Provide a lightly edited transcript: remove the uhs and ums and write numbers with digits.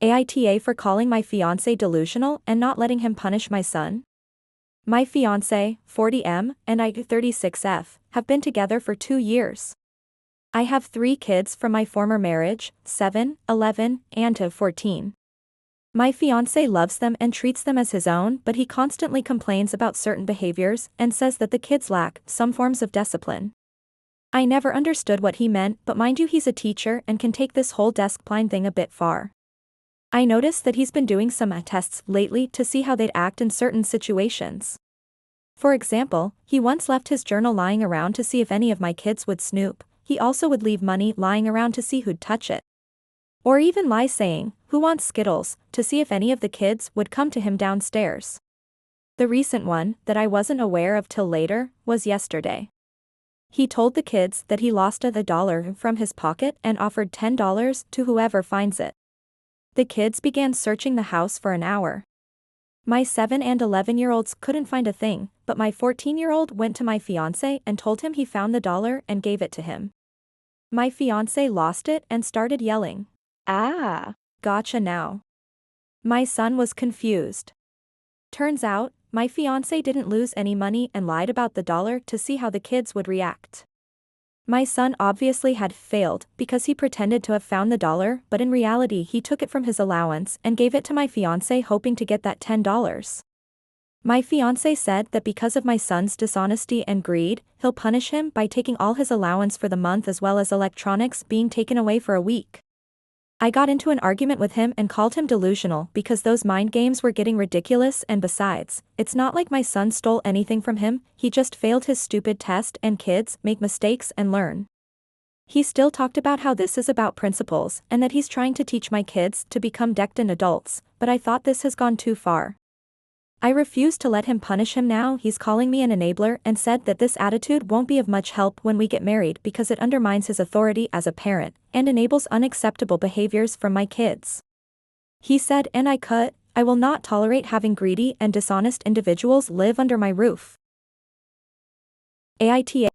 AITA for calling my fiancé delusional and not letting him punish my son. My fiancé, 40M, and I, 36F, have been together for 2 years. I have 3 kids from my former marriage, 7, 11, and 14. My fiancé loves them and treats them as his own, but he constantly complains about certain behaviors and says that the kids lack some forms of discipline. I never understood what he meant, but mind you, he's a teacher and can take this whole discipline thing a bit far. I noticed that he's been doing some tests lately to see how they'd act in certain situations. For example, he once left his journal lying around to see if any of my kids would snoop. He also would leave money lying around to see who'd touch it. Or even lie saying, "Who wants Skittles?" to see if any of the kids would come to him downstairs. The recent one, that I wasn't aware of till later, was yesterday. He told the kids that he lost $1 from his pocket and offered $10 to whoever finds it. The kids began searching the house for an hour. My 7 and 11-year-olds couldn't find a thing, but my 14-year-old went to my fiancé and told him he found the dollar and gave it to him. My fiancé lost it and started yelling, "Ah, gotcha now." My son was confused. Turns out, my fiancé didn't lose any money and lied about the dollar to see how the kids would react. My son obviously had failed because he pretended to have found the dollar, but in reality he took it from his allowance and gave it to my fiancé hoping to get that $10. My fiancé said that because of my son's dishonesty and greed, he'll punish him by taking all his allowance for the month as well as electronics being taken away for a week. I got into an argument with him and called him delusional because those mind games were getting ridiculous, and besides, it's not like my son stole anything from him, he just failed his stupid test and kids make mistakes and learn. He still talked about how this is about principles and that he's trying to teach my kids to become decent adults, but I thought this has gone too far. I refused to let him punish him. Now he's calling me an enabler and said that this attitude won't be of much help when we get married because it undermines his authority as a parent and enables unacceptable behaviors from my kids. He said, and I quote, "I will not tolerate having greedy and dishonest individuals live under my roof." AITA